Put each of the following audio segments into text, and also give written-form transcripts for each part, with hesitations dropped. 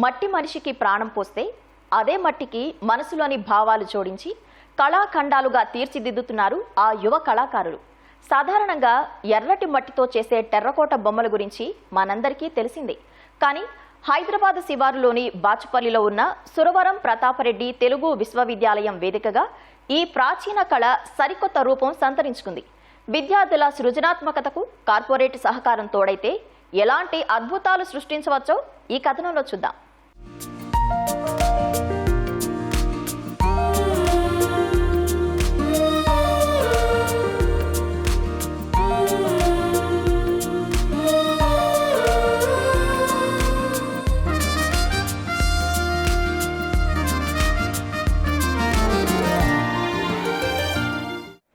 మట్టి మనిషికి ప్రాణం పోస్తే అదే మట్టికి మనసులోని భావాలు జోడించి కళాఖండాలుగా తీర్చిదిద్దుతున్నారు ఆ యువ కళాకారులు. సాధారణంగా ఎర్రటి మట్టితో చేసే టెర్రకోట బొమ్మల గురించి మనందరికీ తెలిసిందే. కానీ హైదరాబాద్ శివారులోని బాచుపల్లిలో ఉన్న సురవరం ప్రతాపరెడ్డి తెలుగు విశ్వవిద్యాలయం వేదికగా ఈ ప్రాచీన కళ సరికొత్త రూపం సంతరించుకుంది. విద్యార్థుల సృజనాత్మకతకు కార్పొరేట్ సహకారం తోడైతే ఎలాంటి అద్భుతాలు సృష్టించవచ్చో ఈ కథనంలో చూద్దాం.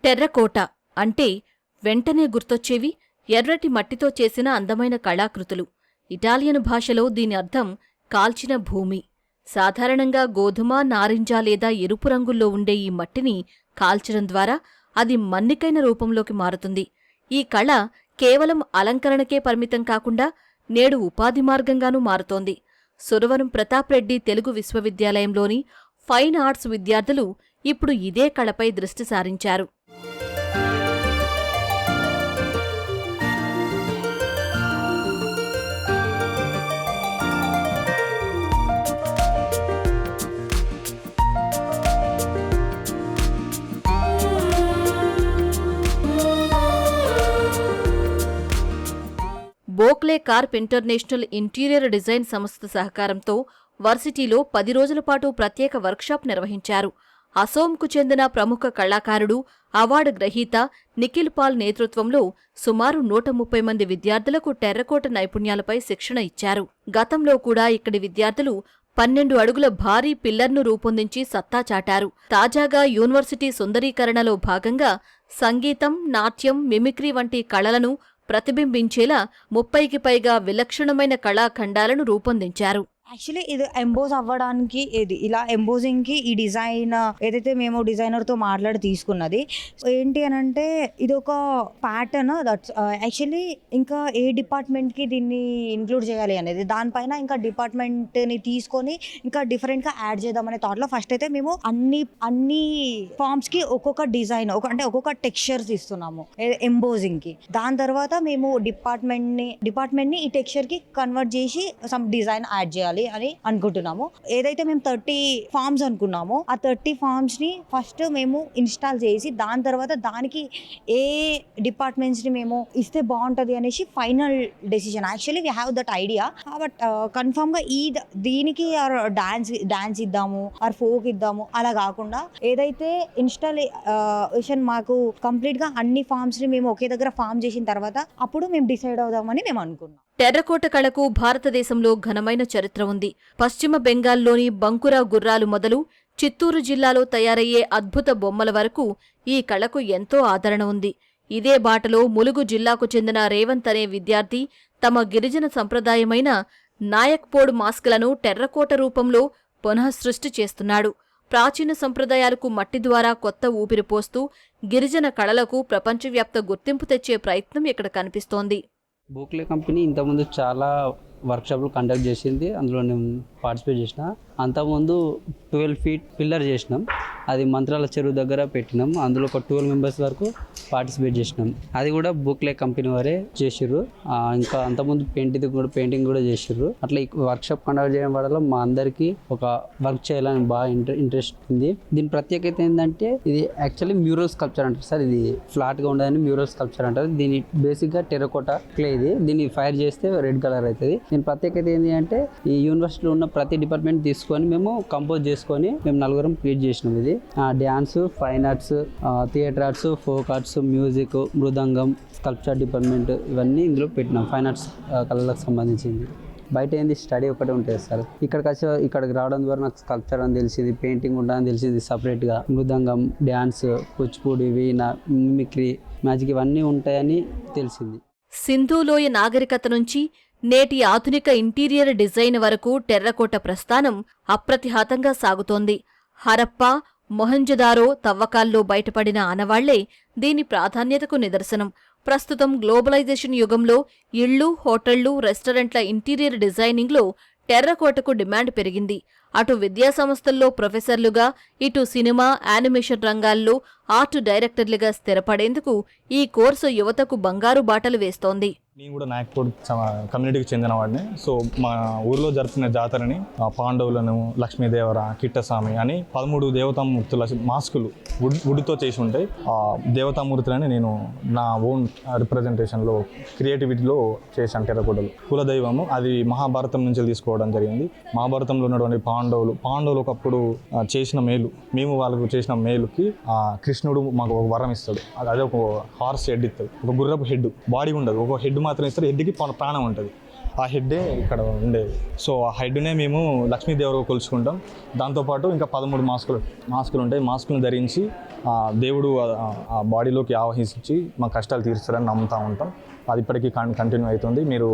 టెర్రకోట అంటే వెంటనే గుర్తొచ్చేవి ఎర్రటి మట్టితో చేసిన అందమైన కళాకృతులు. ఇటాలియన్ భాషలో దీని అర్థం కాల్చిన భూమి. సాధారణంగా గోధుమ, నారింజ లేదా ఎరుపు రంగుల్లో ఉండే ఈ మట్టిని కాల్చడం ద్వారా అది మన్నికైన రూపంలోకి మారుతుంది. ఈ కళ కేవలం అలంకరణకే పరిమితం కాకుండా నేడు ఉపాధి మార్గంగానూ మారుతోంది. సురవరం ప్రతాపరెడ్డి తెలుగు విశ్వవిద్యాలయంలోని ఫైన్ ఆర్ట్స్ విద్యార్థులు ఇప్పుడు ఇదే కళపై దృష్టి సారించారు. బోక్లే కార్ప్ ఇంటర్నేషనల్ ఇంటీరియర్ డిజైన్ సంస్థ సహకారంతో వర్సిటీలో 10 రోజుల పాటు ప్రత్యేక వర్క్షాప్ నిర్వహించారు. అసోంకు చెందిన ప్రముఖ కళాకారుడు, అవార్డు గ్రహీత నిఖిల్ పాల్ నేతృత్వంలో సుమారు 130 మంది విద్యార్థులకు టెర్రకోట నైపుణ్యాలపై శిక్షణ ఇచ్చారు. గతంలో కూడా ఇక్కడి విద్యార్థులు 12 అడుగుల భారీ పిల్లర్ను రూపొందించి సత్తా చాటారు. తాజాగా యూనివర్సిటీ సుందరీకరణలో భాగంగా సంగీతం, నాట్యం, మిమిక్రీ వంటి కళలను ప్రతిబింబించేలా 30కి పైగా విలక్షణమైన కళాఖండాలను రూపొందించారు. యాక్చువల్లీ ఇది ఎంబోజ్ అవ్వడానికి ఇలా ఎంబోజింగ్కి ఈ డిజైన్ ఏదైతే మేము డిజైనర్తో మాట్లాడి తీసుకున్నది ఏంటి అని అంటే ఇది ఒక ప్యాటర్న్ దట్స్ యాక్చువల్లీ ఇంకా ఏ డిపార్ట్మెంట్కి దీన్ని ఇంక్లూడ్ చేయాలి అనేది దానిపైన ఇంకా డిపార్ట్మెంట్ని తీసుకొని ఇంకా డిఫరెంట్గా యాడ్ చేద్దామనే థాట్లో ఫస్ట్ అయితే మేము అన్ని ఫార్మ్స్కి ఒక్కొక్క డిజైన్ అంటే ఒక్కొక్క టెక్స్చర్స్ ఇస్తున్నాము ఎంబోజింగ్కి. దాని తర్వాత మేము డిపార్ట్మెంట్ని ఈ టెక్స్చర్కి కన్వర్ట్ చేసి సమ్ డిజైన్ యాడ్ చేయాలి అని అనుకుంటున్నాము. ఏదైతే మేము 30 ఫార్మ్స్ అనుకున్నామో ఆ 30 ఫార్మ్స్ ని ఫస్ట్ మేము ఇన్స్టాల్ చేసి దాని తర్వాత దానికి ఏ డిపార్ట్మెంట్స్ ని మేము ఇస్తే బాగుంటది అనేసి final decision. Actually we have that idea, but confirm గా దీనికి డాన్స్ ఇద్దాము ఆర్ ఫోక్ ఇద్దాము అలా కాకుండా ఏదైతే ఇన్స్టాలేషన్ మాకు కంప్లీట్ గా అన్ని ఫార్మ్స్ ని మేము ఒకే దగ్గర ఫార్మ్ చేసిన తర్వాత అప్పుడు మేము డిసైడ్ అవుదామని మేము అనుకున్నాం. టెర్రకోట కళకు భారతదేశంలో ఘనమైన చరిత్ర ఉంది. పశ్చిమ బెంగాల్లోని బంకురా గుర్రాలు మొదలు చిత్తూరు జిల్లాలో తయారయ్యే అద్భుత బొమ్మల వరకు ఈ కళకు ఎంతో ఆదరణ ఉంది. ఇదే బాటలో ములుగు జిల్లాకు చెందిన రేవంత్ అనే విద్యార్థి తమ గిరిజన సంప్రదాయమైన నాయక్పోడ్ మాస్కులను టెర్రకోట రూపంలో పునఃసృష్టి చేస్తున్నాడు. ప్రాచీన సంప్రదాయాలకు మట్టి ద్వారా కొత్త ఊపిరి పోస్తూ గిరిజన కళలకు ప్రపంచవ్యాప్త గుర్తింపు తెచ్చే ప్రయత్నం ఇక్కడ కనిపిస్తోంది. బోక్లే కంపెనీ ఇంతకుముందు చాలా వర్క్షాప్లు కండక్ట్ చేసింది, అందులో నేను పార్టిసిపేట్ చేసిన. అంతకుముందు 12 ఫీట్ పిల్లర్ చేసినాం, అది మంత్రాల చెరువు దగ్గర పెట్టినాం. అందులో ఒక 12 మెంబర్స్ వరకు పార్టిసిపేట్ చేసినాం. అది కూడా బోక్లే కంపెనీ వారే చేసిర్రు. ఇంకా అంతకుముందు పెయింటింగ్ కూడా చేసిర్రు. అట్లా వర్క్షాప్ కండక్ట్ చేయడం వల్ల మా అందరికీ ఒక వర్క్ చేయాలని బాగా ఇంట్రెస్ట్ ఉంది. దీని ప్రత్యేకత ఏంటంటే ఇది యాక్చువల్లీ మ్యూరల్ స్కల్ప్చర్ అంటారు సార్. ఇది ఫ్లాట్గా ఉండదని మ్యూరల్ స్కల్ప్చర్ అంటారు. దీని బేసిక్గా టెర్రకోట క్లే. దీన్ని ఫైర్ చేస్తే రెడ్ కలర్ అవుతుంది. దీని ప్రత్యేకత ఏంటి అంటే ఈ యూనివర్సిటీలో ఉన్న ప్రతి డిపార్ట్మెంట్ తీసుకొని మేము కంపోజ్ చేసుకొని మేము 4 క్రియేట్ చేసినాం. ఇది dance, fine arts, theatre arts, folk arts, music, mridangam, sculpture department ఇవన్నీ ఇందులో పెట్టినాం. ఫైన్ ఆర్ట్స్ కళలకు సంబంధించింది. బయట ఏంది స్టడీ ఒకటే ఉంటుంది సార్. ఇక్కడికి రావడం ద్వారా నాకు స్కల్ప్చర్ అని తెలిసింది, పెయింటింగ్ ఉంటుందని తెలిసింది. సపరేట్గా మృదంగం, డ్యాన్స్, కూచిపూడి, వీణ, మిమిక్రీ, మ్యాజిక్ ఇవన్నీ ఉంటాయని తెలిసింది. సింధూలోయ నాగరికత నుంచి నేటి ఆధునిక ఇంటీరియర్ డిజైన్ వరకు టెర్రకోట ప్రస్థానం అప్రతిహతంగా సాగుతోంది. హరప్ప, మొహంజదారో తవ్వకాల్లో బయటపడిన ఆనవాళ్లే దీని ప్రాధాన్యతకు నిదర్శనం. ప్రస్తుతం గ్లోబలైజేషన్ యుగంలో ఇళ్లు, హోటళ్లు, రెస్టారెంట్ల ఇంటీరియర్ డిజైనింగ్లో టెర్రకోటకు డిమాండ్ పెరిగింది. అటు విద్యాసంస్థల్లో ప్రొఫెసర్లుగా, ఇటు సినిమా, యానిమేషన్ రంగాల్లో ఆర్ట్ డైరెక్టర్లుగా స్థిరపడేందుకు ఈ కోర్సు యువతకు బంగారు బాటలు వేస్తోంది. నేను కూడా నాయక్పూర్ కమ్యూనిటీకి చెందిన వాడిని. సో మా ఊర్లో జరుపుకునే జాతరని పాండవులను, లక్ష్మీదేవర, కిట్టస్వామి అని 13 దేవతామూర్తుల మాస్కులు వుడ్తో చేసి ఉంటాయి. ఆ దేవతామూర్తులని నేను నా ఓన్ రిప్రజెంటేషన్లో క్రియేటివిటీలో చేశాను. టెర్రకోటలు కులదైవము అది మహాభారతం నుంచి తీసుకోవడం జరిగింది. మహాభారతంలో ఉన్నటువంటి పాండవులు ఒకప్పుడు చేసిన మేలు, మేము వాళ్ళకు చేసిన మేలుకి కృష్ణుడు మాకు ఒక వరం ఇస్తాడు. అదే ఒక హార్స్ హెడ్ ఇస్తాడు, ఒక గుర్రపు హెడ్, బాడీ ఉండదు, ఒక హెడ్ మాత్రం ఇస్తారు. హెడ్కి ప్రాణం ఉంటుంది. ఆ హెడ్డే ఇక్కడ ఉండేది. సో ఆ హెడ్నే మేము లక్ష్మీదేవరకు కొలుచుకుంటాం. దాంతోపాటు ఇంకా 13 మాస్కులు ఉంటాయి. మాస్కులను ధరించి దేవుడు ఆ బాడీలోకి ఆవహించి మా కష్టాలు తీరుస్తారని నమ్ముతూ ఉంటాం. అది ఇప్పటికీ కంటిన్యూ అవుతుంది. మీరు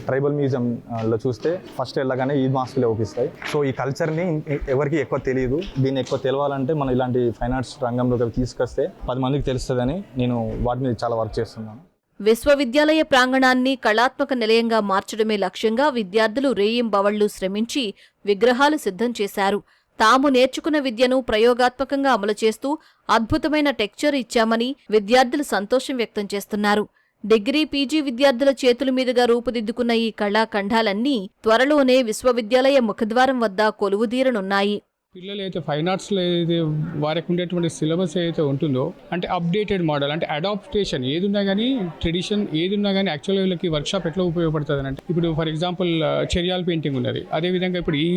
ట్రైబల్ మ్యూజియంలో చూస్తే ఫస్ట్ వెళ్ళగానే ఈ మాస్కులే ఒప్పిస్తాయి. సో ఈ కల్చర్ని ఎవరికి ఎక్కువ తెలియదు. దీన్ని ఎక్కువ తెలవాలంటే మనం ఇలాంటి ఫైన్ ఆర్ట్స్ రంగంలోకి తీసుకొస్తే 10 మందికి తెలుస్తుందని నేను వాటి మీద చాలా వర్క్ చేస్తున్నాను. విశ్వవిద్యాలయ ప్రాంగణాన్ని కళాత్మక నిలయంగా మార్చడమే లక్ష్యంగా విద్యార్థులు రేయింబవళ్లు శ్రమించి విగ్రహాలు సిద్ధం చేశారు. తాము నేర్చుకున్న విద్యను ప్రయోగాత్మకంగా అమలు చేస్తూ అద్భుతమైన టెక్చర్ ఇచ్చామని విద్యార్థులు సంతోషం వ్యక్తం చేస్తున్నారు. డిగ్రీ, పీజీ విద్యార్థుల చేతుల మీదుగా రూపుదిద్దుకున్న ఈ కళాఖండాలన్నీ త్వరలోనే విశ్వవిద్యాలయ ముఖద్వారం వద్ద కొలువుదీరనున్నాయి. పిల్లలు అయితే ఫైన్ ఆర్ట్స్లో ఏదైతే వారికి ఉండేటువంటి సిలబస్ ఏదైతే ఉంటుందో, అంటే అప్డేటెడ్ మోడల్, అంటే అడాప్టేషన్ ఏది ఉన్నా కానీ, ట్రెడిషన్ ఏది ఉన్నా కానీ యాక్చువల్గా వీళ్ళకి వర్క్షాప్ ఎట్లా ఉపయోగపడుతుంది అంటే, ఇప్పుడు ఫర్ ఎగ్జాంపుల్ చెరియాల్ పెయింటింగ్ ఉన్నది. అదేవిధంగా ఇప్పుడు ఈ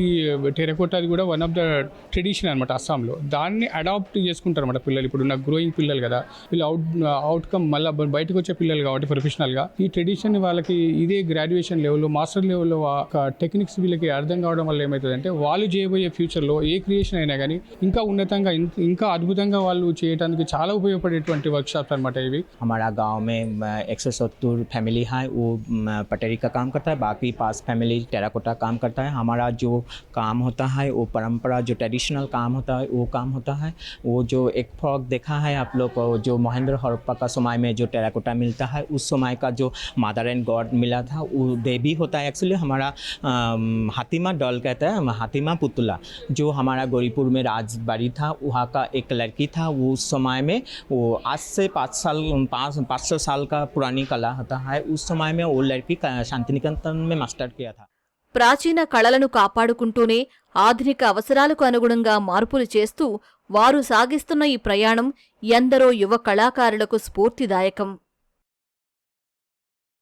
టెరకోటాది కూడా వన్ ఆఫ్ ద ట్రెడిషన్ అనమాట అస్సాంలో. దాన్ని అడాప్ట్ చేసుకుంటారు అనమాట పిల్లలు. ఇప్పుడు ఉన్న గ్రోయింగ్ పిల్లలు కదా, వీళ్ళు అవుట్కమ్ మళ్ళీ బయటకు వచ్చే పిల్లలు కాబట్టి ప్రొఫెషనల్గా ఈ ట్రెడిషన్ వాళ్ళకి ఇదే గ్రాడ్యుయేషన్ లెవెల్లో, మాస్టర్ లెవెల్లో టెక్నిక్స్ వీళ్ళకి అర్థం కావడం వల్ల ఏమవుతుందంటే వాళ్ళు చేయబోయే ఫ్యూచర్లో ఏ క్రియేషన్ అయినా కానీ ఇంకా ఉన్నతంగా, ఇంకా అద్భుతంగా వాళ్ళు చేయడానికి చాలా ఉపయోగపడేటువంటి వర్క్షాప్స్ అనమాట ఇవి. हमारा गांव में 170 फैमिली है, वो पटरी का काम करता है, बाकी 5 फैमिली टेराकोटा काम करता है. हमारा जो काम होता है वो परंपरा, जो ट्रेडिशनल काम होता है वो काम होता है. वो जो एक फ्रॉक देखा है आप लोग को, जो महेंद्र हड़प्पा का समय में जो टेराकोटा मिलता है, उस समय का जो मदर एंड गॉड मिला था वो देवी होता है. एक्चुअली हमारा हातिमा डॉल कहता है, हातिमा पुतला, जो हमारा गोरीपुर में राजबाड़ी था, वहाँ का एक लड़की था. वो उस समय में वो आज से 500 साल का पुरानी कला होता है. उस समय में वो लड़की शांतिनिकेतन में मास्टर किया था. ప్రాచీన కళలను కాపాడుకుంటూనే ఆధునిక అవసరాలకు అనుగుణంగా మార్పులు చేస్తూ వారు సాగిస్తున్న ఈ ప్రయాణం ఎందరో యువ కళాకారులకు స్ఫూర్తిదాయకం.